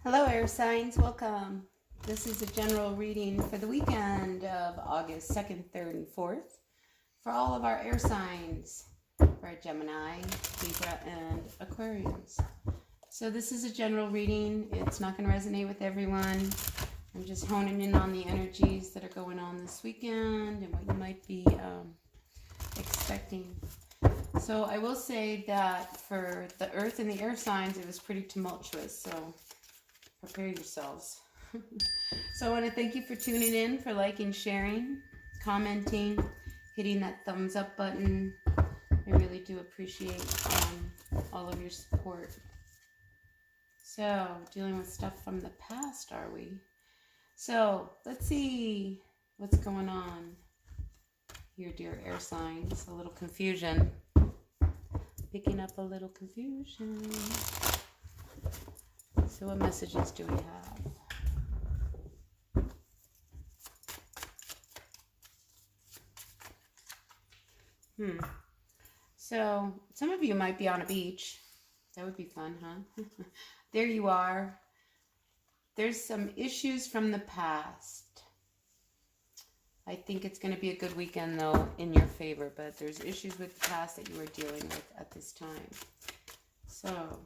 Hello, air signs. Welcome. This is a general reading for the weekend of August 2nd, 3rd, and 4th for all of our air signs for Gemini, Libra, and Aquarius. So this is a general reading. It's not going to resonate with everyone. I'm just honing in on the energies that are going on this weekend and what you might be expecting. So I will say that for the earth and the air signs, it was pretty tumultuous. So prepare yourselves. So I want to thank you for tuning in, for liking, sharing, commenting, hitting that thumbs up button. I really do appreciate all of your support. So, dealing with stuff from the past, are we? So, let's see what's going on here, dear air signs. A little confusion. Picking up a little confusion. So what messages do we have? So some of you might be on a beach. That would be fun, huh? There you are. There's some issues from the past. I think it's going to be a good weekend, though, in your favor. But there's issues with the past that you are dealing with at this time. So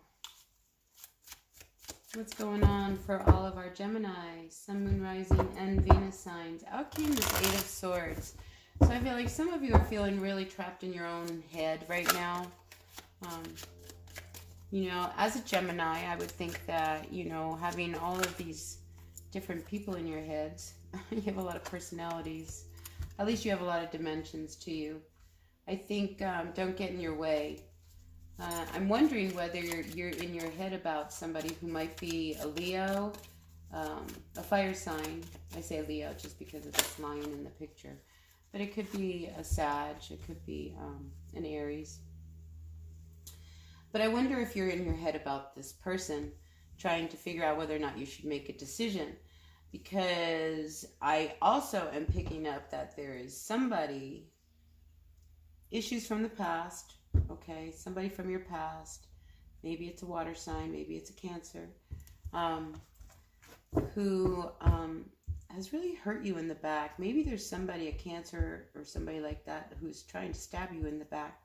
what's going on for all of our Gemini, Sun, Moon, Rising, and Venus signs? Out came this Eight of Swords. So I feel like some of you are feeling really trapped in your own head right now. You know, as a Gemini, I would think that, you know, having all of these different people in your heads, you have a lot of personalities. At least you have a lot of dimensions to you. I think don't get in your way. I'm wondering whether you're in your head about somebody who might be a Leo, a fire sign. I say Leo just because of this lion in the picture. But it could be a Sag, it could be an Aries. But I wonder if you're in your head about this person, trying to figure out whether or not you should make a decision. Because I also am picking up that there is somebody, issues from the past, okay, somebody from your past, maybe it's a water sign, maybe it's a Cancer, who has really hurt you in the back. Maybe there's somebody, a Cancer or somebody like that, who's trying to stab you in the back,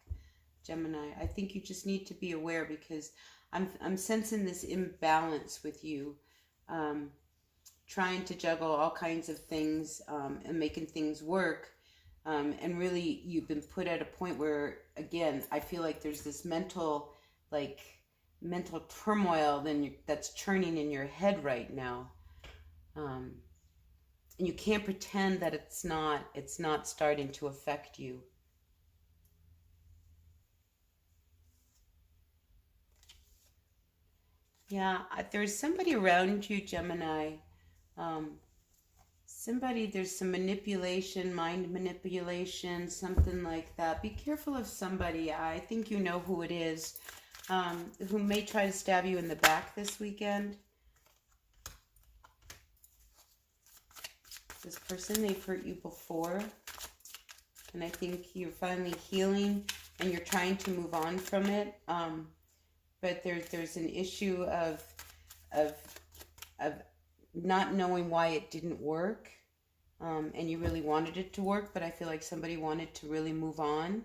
Gemini. I think you just need to be aware, because I'm sensing this imbalance with you, trying to juggle all kinds of things and making things work. And really, you've been put at a point where, again, I feel like there's this mental turmoil that's churning in your head right now. And you can't pretend that it's not starting to affect you. Yeah, there's somebody around you, Gemini. There's some manipulation, mind manipulation, something like that. Be careful of somebody, I think you know who it is, who may try to stab you in the back this weekend. This person, they've hurt you before. And I think you're finally healing and you're trying to move on from it. But there's an issue of not knowing why it didn't work, and you really wanted it to work, but I feel like somebody wanted to really move on.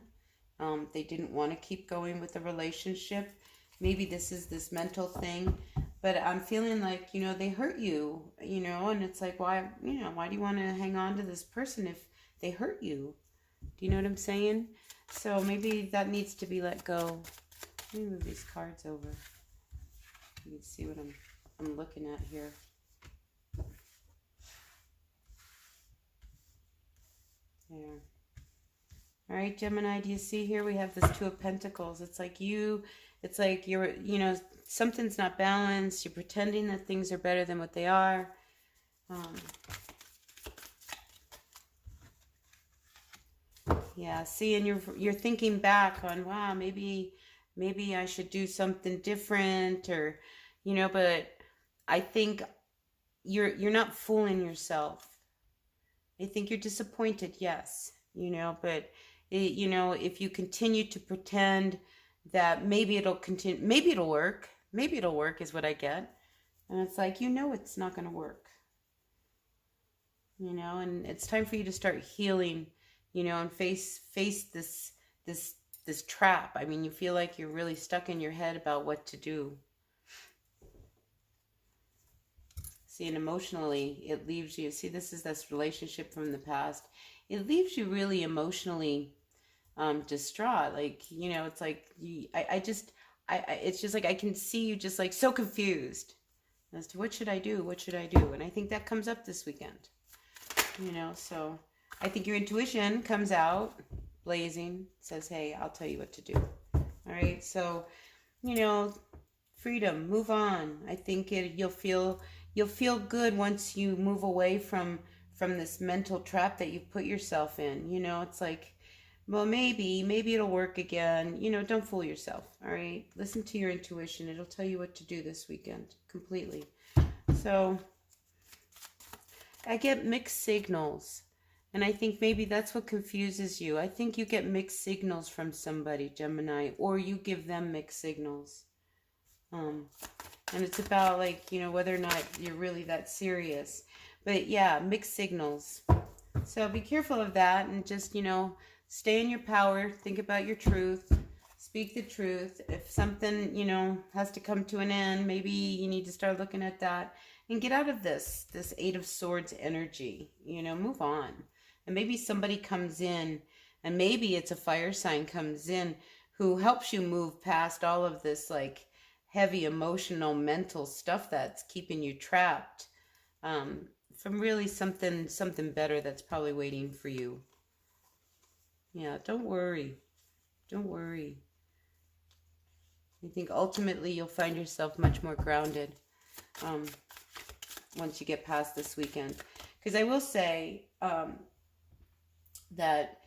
They didn't want to keep going with the relationship. Maybe this is this mental thing, but I'm feeling like, you know, they hurt you, you know, and it's like, why do you want to hang on to this person if they hurt you? Do you know what I'm saying? So maybe that needs to be let go. Let me move these cards over. You can see what I'm looking at here. There. All right, Gemini, do you see here we have this Two of Pentacles? It's like you're, you know, something's not balanced. You're pretending that things are better than what they are. Yeah, see, and you're thinking back on, wow, maybe I should do something different, or, you know, but I think you're not fooling yourself. I think you're disappointed, yes, you know, but you know, if you continue to pretend that maybe it'll work, maybe it'll work is what I get. And it's like, you know, it's not going to work, you know, and it's time for you to start healing, you know, and face this trap. I mean, you feel like you're really stuck in your head about what to do. See, and emotionally, it leaves you, see, this is this relationship from the past. It leaves you really emotionally distraught. Like, you know, it's like, it's just like, I can see you just like so confused as to what should I do? What should I do? And I think that comes up this weekend, you know, so I think your intuition comes out blazing, says, hey, I'll tell you what to do. All right. So, you know, freedom, move on. I think you'll feel good once you move away from this mental trap that you've put yourself in. You know, it's like, well, maybe it'll work again. You know, don't fool yourself. All right. Listen to your intuition. It'll tell you what to do this weekend completely. So I get mixed signals. And I think maybe that's what confuses you. I think you get mixed signals from somebody, Gemini, or you give them mixed signals. And it's about, like, you know, whether or not you're really that serious. But yeah, mixed signals. So be careful of that and just, you know, stay in your power. Think about your truth. Speak the truth. If something, you know, has to come to an end, maybe you need to start looking at that and get out of this Eight of Swords energy. You know, move on. And maybe somebody comes in, and maybe it's a fire sign comes in who helps you move past all of this, like, heavy emotional, mental stuff that's keeping you trapped, from really something better that's probably waiting for you. Yeah, don't worry. Don't worry. I think ultimately you'll find yourself much more grounded once you get past this weekend. Because I will say that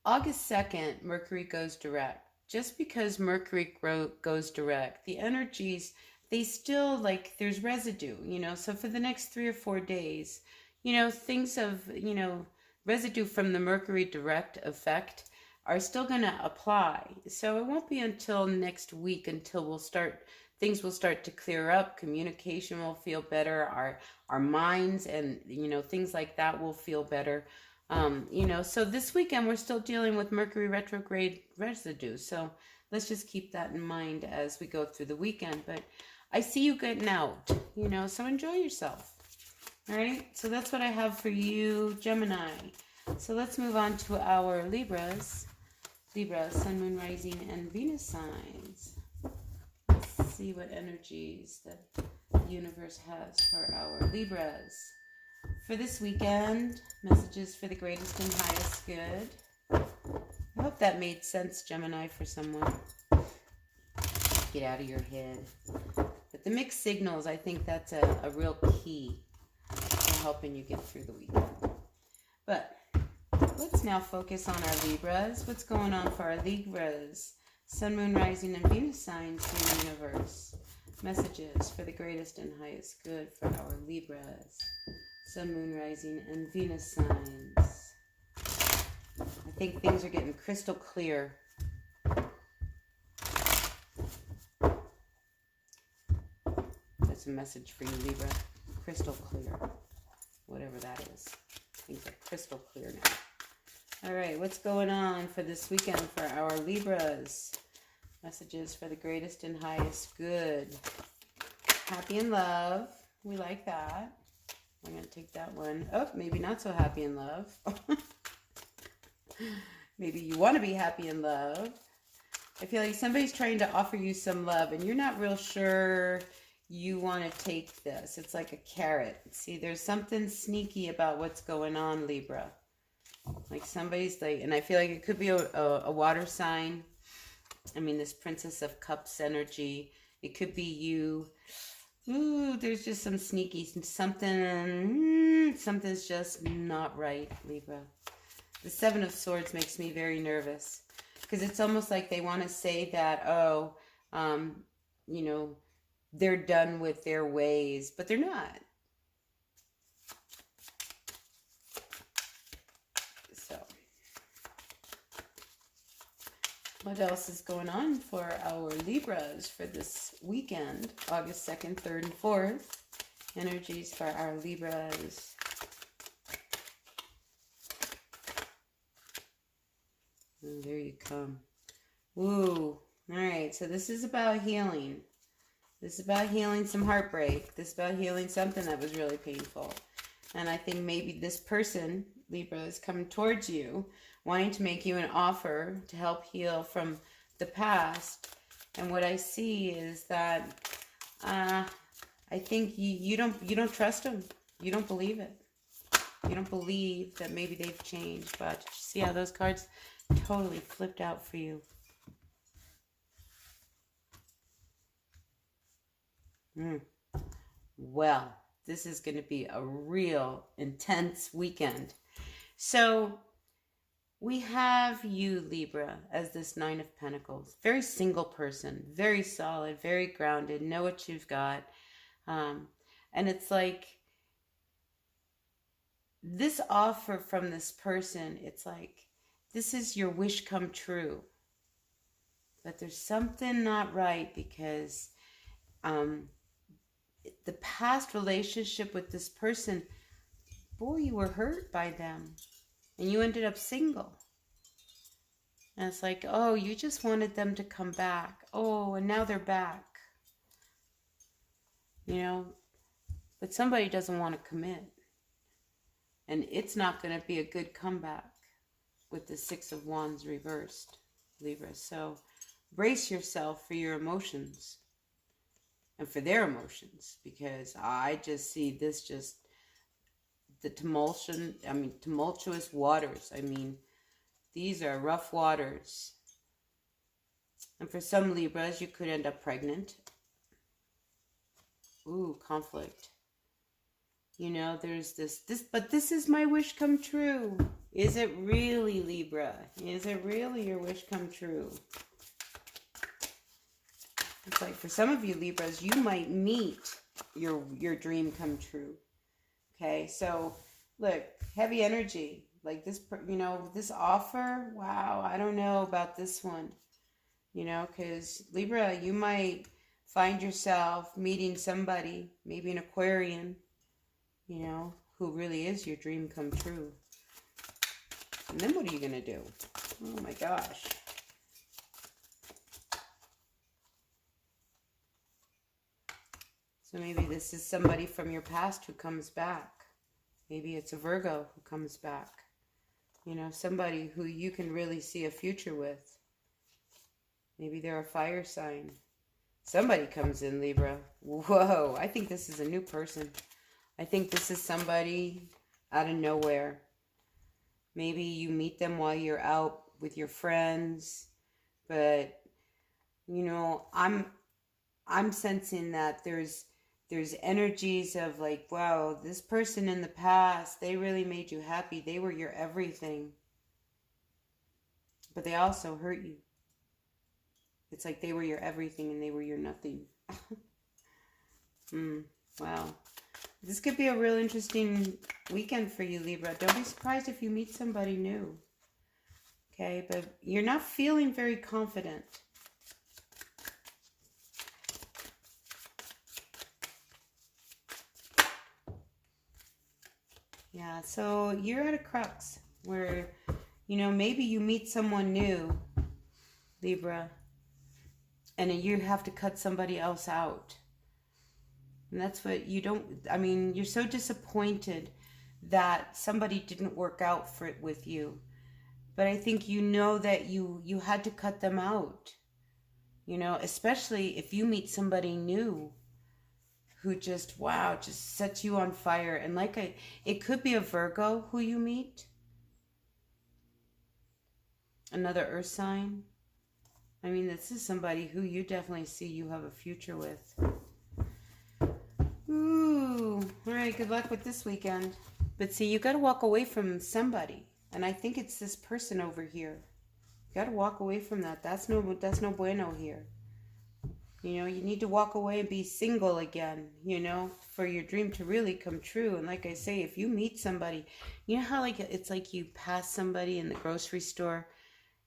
August 2nd, Mercury goes direct. Just because Mercury goes direct, the energies, they still, like, there's residue, you know. So for the next 3 or 4 days, you know, things of, you know, residue from the Mercury direct effect are still going to apply. So it won't be until next week until things will start to clear up. Communication will feel better. Our minds and, you know, things like that will feel better. You know, so this weekend we're still dealing with Mercury retrograde residue. So let's just keep that in mind as we go through the weekend. But I see you getting out, you know, so enjoy yourself. All right. So that's what I have for you, Gemini. So let's move on to our Libras. Libra, Sun, Moon, Rising, and Venus signs. Let's see what energies the universe has for our Libras. For this weekend, messages for the greatest and highest good. I hope that made sense, Gemini, for someone. Get out of your head. But the mixed signals, I think that's a real key to helping you get through the weekend. But let's now focus on our Libras. What's going on for our Libras? Sun, Moon, Rising, and Venus signs in the universe. Messages for the greatest and highest good for our Libras. Sun, Moon, Rising, and Venus signs. I think things are getting crystal clear. That's a message for you, Libra. Crystal clear. Whatever that is. Things are crystal clear now. All right, what's going on for this weekend for our Libras? Messages for the greatest and highest good. Happy in love. We like that. I'm going to take that one. Oh, maybe not so happy in love. Maybe you want to be happy in love. I feel like somebody's trying to offer you some love and you're not real sure you want to take this. It's like a carrot. See, there's something sneaky about what's going on, Libra. Like somebody's like, and I feel like it could be a water sign. I mean, this Princess of Cups energy. It could be you. Ooh, there's just some sneaky something's just not right, Libra. The Seven of Swords makes me very nervous because it's almost like they want to say that, you know, they're done with their ways, but they're not. So What else is going on for our Libras for this weekend, August 2nd, 3rd, and 4th? Energies for our Libras. And there you come. Ooh. All right. So this is about healing. This is about healing some heartbreak. This is about healing something that was really painful. And I think maybe this person, Libra, is coming towards you, wanting to make you an offer to help heal from the past. And what I see is that I think you don't trust them. You don't believe it. You don't believe that maybe they've changed. But see how those cards totally flipped out for you. Well, this is going to be a real intense weekend. So we have you, Libra, as this Nine of Pentacles. Very single person, very solid, very grounded, know what you've got. And it's like this offer from this person, it's like this is your wish come true. But there's something not right because the past relationship with this person, boy, you were hurt by them. And you ended up single. And it's like, oh, you just wanted them to come back. Oh, and now they're back. You know, but somebody doesn't want to commit. And it's not going to be a good comeback with the Six of Wands reversed, Libra. So brace yourself for your emotions and for their emotions, because I just see this just the tumultuous waters. I mean, these are rough waters. And for some Libras, you could end up pregnant. Ooh, conflict. You know, there's but this is my wish come true. Is it really, Libra? Is it really your wish come true? It's like for some of you Libras, you might meet your dream come true. Okay, so look, heavy energy, like this, you know, this offer, wow, I don't know about this one, you know, because Libra, you might find yourself meeting somebody, maybe an Aquarian, you know, who really is your dream come true. And then what are you going to do? Oh my gosh. So maybe this is somebody from your past who comes back. Maybe it's a Virgo who comes back. You know, somebody who you can really see a future with. Maybe they're a fire sign. Somebody comes in, Libra. Whoa, I think this is a new person. I think this is somebody out of nowhere. Maybe you meet them while you're out with your friends. But, you know, I'm sensing that there's energies of like, wow, this person in the past, they really made you happy. They were your everything. But they also hurt you. It's like they were your everything and they were your nothing. Wow. This could be a real interesting weekend for you, Libra. Don't be surprised if you meet somebody new. Okay, but you're not feeling very confident. Yeah, so you're at a crux where, you know, maybe you meet someone new, Libra, and you have to cut somebody else out. And that's what you don't, I mean, you're so disappointed that somebody didn't work out for it with you. But I think you know that you had to cut them out. You know, especially if you meet somebody new who just, wow, just sets you on fire. And like it could be a Virgo who you meet. Another earth sign. I mean, this is somebody who you definitely see you have a future with. Ooh, all right, good luck with this weekend. But see, you got to walk away from somebody. And I think it's this person over here. You got to walk away from that. That's no bueno here. You know, you need to walk away and be single again, you know, for your dream to really come true. And like I say, if you meet somebody, you know how like it's like you pass somebody in the grocery store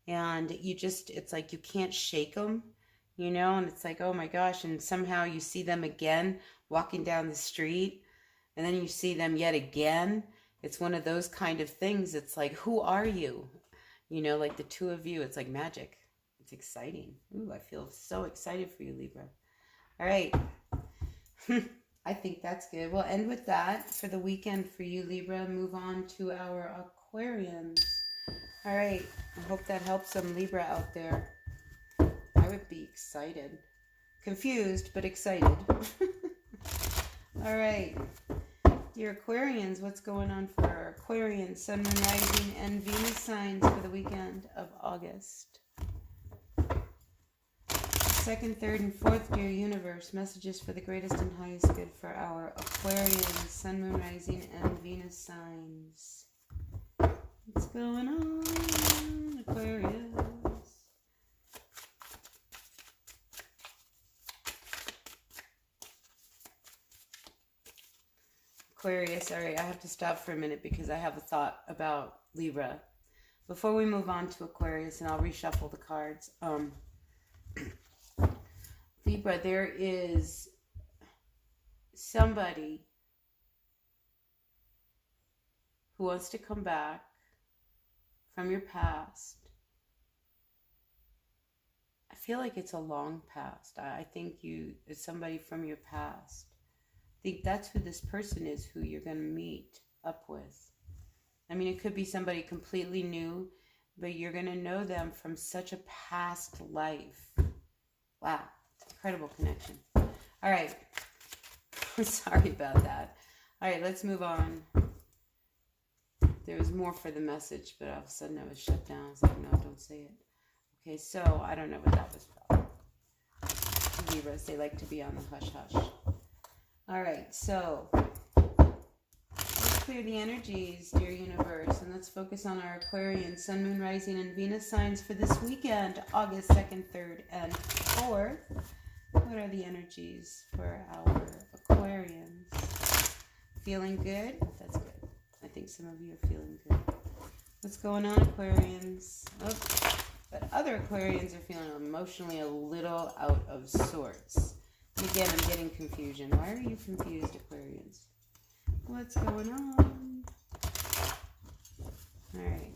and it's like you can't shake them, you know, and it's like, oh my gosh, and somehow you see them again walking down the street, and then you see them yet again. It's one of those kind of things. It's like, who are you? You know, like the two of you, it's like magic. It's exciting. Ooh, I feel so excited for you, Libra. All right. I think that's good. We'll end with that for the weekend for you, Libra. Move on to our Aquarians. All right. I hope that helps some Libra out there. I would be excited. Confused, but excited. All right. Dear Aquarians, what's going on for our Aquarians, Sun, Moon, Rising, and Venus signs for the weekend of August? Second, third, and fourth, dear universe, messages for the greatest and highest good for our Aquarians, Sun, Moon, Rising, and Venus signs. What's going on, Aquarius? Aquarius, all right, I have to stop for a minute because I have a thought about Libra. Before we move on to Aquarius, and I'll reshuffle the cards, Libra, there is somebody who wants to come back from your past. I feel like it's a long past. I think it's somebody from your past. I think that's who this person is, who you're going to meet up with. I mean, it could be somebody completely new, but you're going to know them from such a past life. Wow. Incredible connection. All right. Sorry about that. All right, let's move on. There was more for the message, but all of a sudden I was shut down. I was like, no, don't say it. Okay, so I don't know what that was about. Libras, they like to be on the hush-hush. All right, so let's clear the energies, dear universe, and let's focus on our Aquarian, Sun, Moon, Rising, and Venus signs for this weekend, August 2nd, 3rd, and 4th. What are the energies for our Aquarians? Feeling good? That's good. I think some of you are feeling good. What's going on, Aquarians? Oh, but other Aquarians are feeling emotionally a little out of sorts. And again, I'm getting confusion. Why are you confused, Aquarians? What's going on? All right.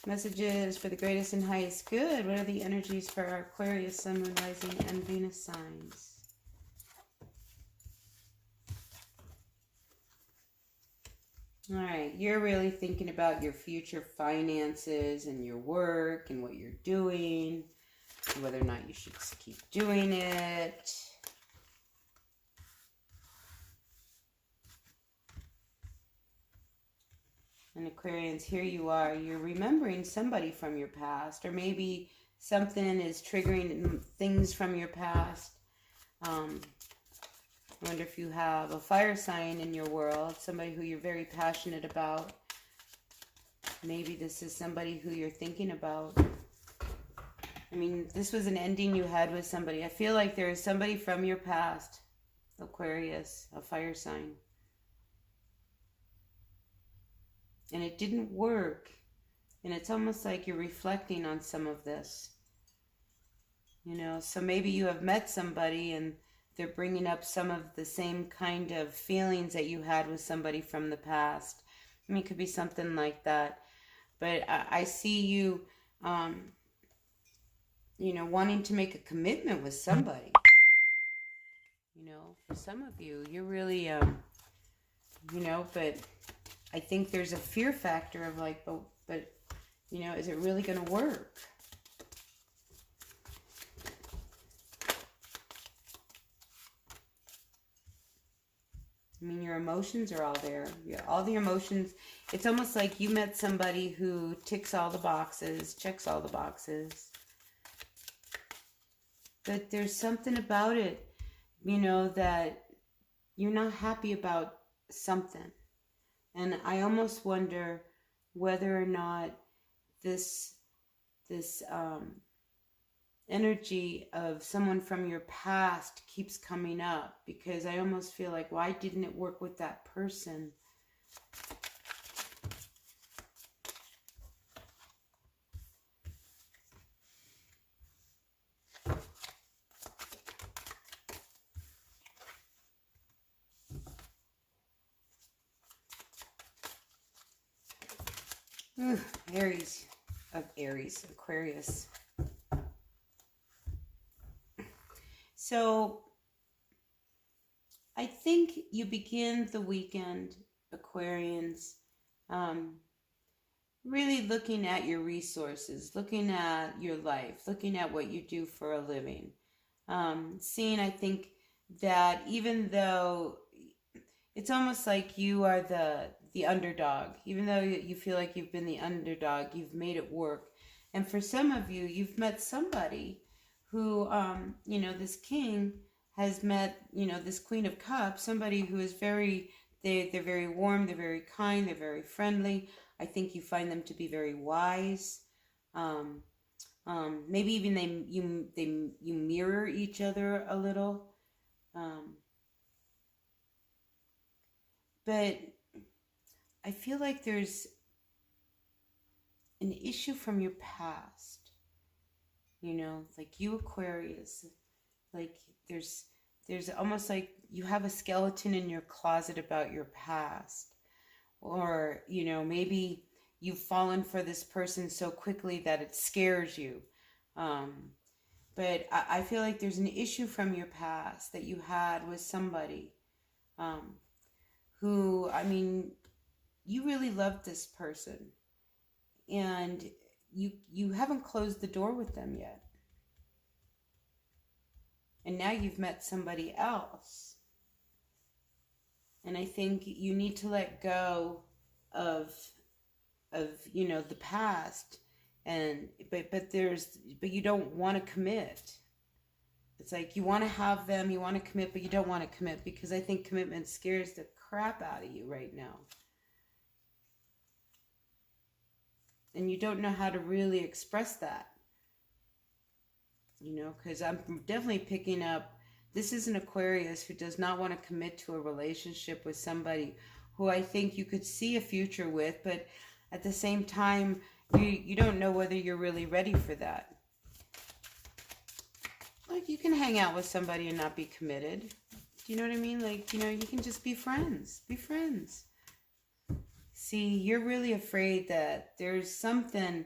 Messages for the greatest and highest good. What are the energies for our Aquarius, Sun, Moon, Rising, and Venus signs? All right, you're really thinking about your future finances and your work and what you're doing, and whether or not you should keep doing it. And Aquarians, here you are. You're remembering somebody from your past, or maybe something is triggering things from your past. I wonder if you have a fire sign in your world, somebody who you're very passionate about. Maybe this is somebody who you're thinking about. I mean, this was an ending you had with somebody. I feel like there is somebody from your past, Aquarius, a fire sign. And it didn't work. And it's almost like you're reflecting on some of this. You know, so maybe you have met somebody and they're bringing up some of the same kind of feelings that you had with somebody from the past. I mean, it could be something like that. But I see you, you know, wanting to make a commitment with somebody. You know, for some of you, you're really, you know, but I think there's a fear factor of like, but you know, is it really going to work? I mean, your emotions are all there. All the emotions. It's almost like you met somebody who ticks all the boxes, checks all the boxes. But there's something about it, you know, that you're not happy about something. And I almost wonder whether or not this energy of someone from your past keeps coming up, because I almost feel like, why didn't it work with that person? Ooh, Aquarius. So I think you begin the weekend, Aquarians, really looking at your resources, looking at your life, looking at what you do for a living. Seeing, I think, that even though it's almost like you are the underdog, even though you feel like you've been the underdog, you've made it work. And for some of you, you've met somebody who, this king has met, this Queen of Cups, somebody who is they're very warm, they're very kind, they're very friendly. I think you find them to be very wise. Maybe even you mirror each other a little. But I feel like there's an issue from your past. Like you, Aquarius, like there's almost like you have a skeleton in your closet about your past. Or, maybe you've fallen for this person so quickly that it scares you. But I feel like there's an issue from your past that you had with somebody who, you really loved this person. And you haven't closed the door with them yet. And now you've met somebody else. And I think you need to let go of the past, but you don't want to commit. It's like you want to have them, you want to commit, but you don't want to commit because I think commitment scares the crap out of you right now. And you don't know how to really express that. Because I'm definitely picking up, this is an Aquarius who does not want to commit to a relationship with somebody who I think you could see a future with, but at the same time, you don't know whether you're really ready for that. Like, you can hang out with somebody and not be committed. Do you know what I mean? Like, you can just be friends. Be friends. See, you're really afraid that there's something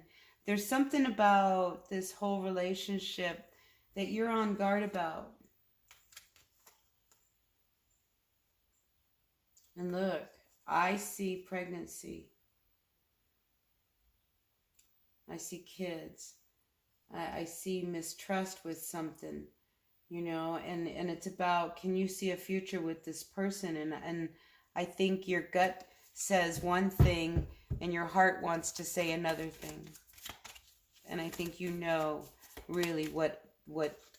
about this whole relationship that you're on guard about. And look, I see pregnancy. I see kids. I see mistrust with something, and it's about, can you see a future with this person? And I think your gut says one thing and your heart wants to say another thing. And I think really what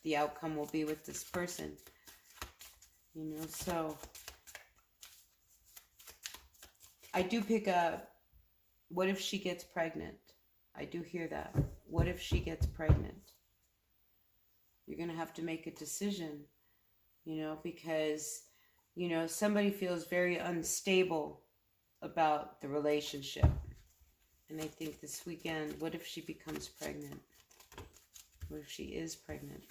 the outcome will be with this person. So I do pick up, what if she gets pregnant? I do hear that. What if she gets pregnant? You're going to have to make a decision, because, somebody feels very unstable about the relationship. And I think this weekend, what if she becomes pregnant? What if she is pregnant?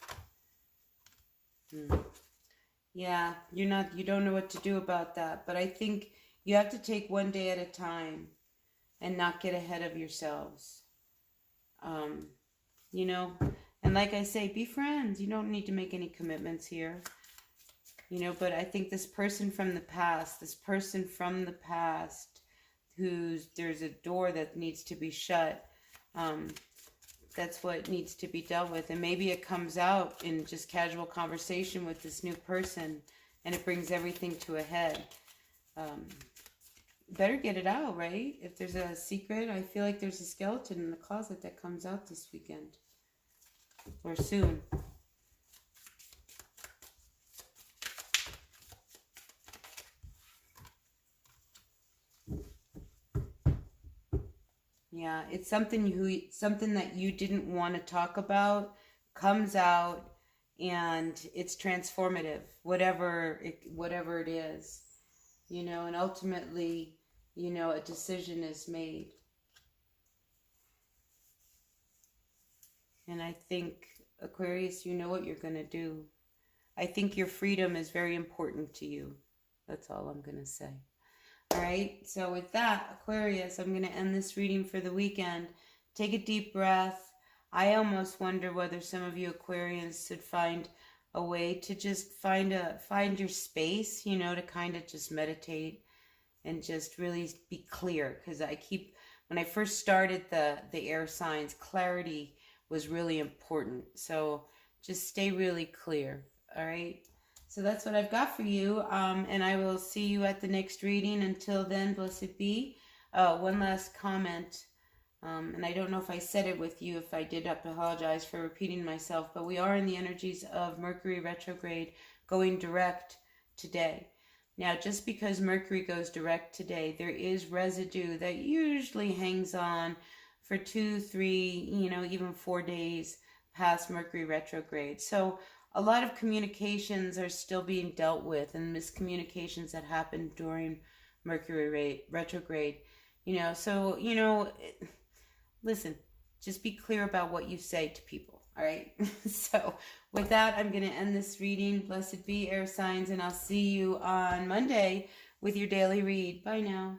Yeah, you don't know what to do about that. But I think you have to take one day at a time and not get ahead of yourselves. And like I say, be friends. You don't need to make any commitments here. But I think this person from the past, there's a door that needs to be shut. That's what needs to be dealt with. And maybe it comes out in just casual conversation with this new person and it brings everything to a head. Better get it out, right? If there's a secret, I feel like there's a skeleton in the closet that comes out this weekend or soon. Yeah, it's something that you didn't want to talk about comes out, and it's transformative, whatever it is, and ultimately, a decision is made. And I think, Aquarius, you know what you're going to do. I think your freedom is very important to you. That's all I'm going to say. All right, so with that, Aquarius, I'm going to end this reading for the weekend. Take a deep breath. I almost wonder whether some of you Aquarians should find a way to just find your space, you know, to kind of just meditate and just really be clear. Because when I first started the air signs, clarity was really important. So just stay really clear. All right. So that's what I've got for you. And I will see you at the next reading. Until then, blessed be. One last comment. And I don't know if I said it with you. If I did, I apologize for repeating myself. But we are in the energies of Mercury retrograde going direct today. Now, just because Mercury goes direct today, there is residue that usually hangs on for 2, 3, even 4 days past Mercury retrograde. So a lot of communications are still being dealt with, and miscommunications that happened during Mercury retrograde. Listen, just be clear about what you say to people, all right? So with that, I'm going to end this reading. Blessed be air signs, and I'll see you on Monday with your daily read. Bye now.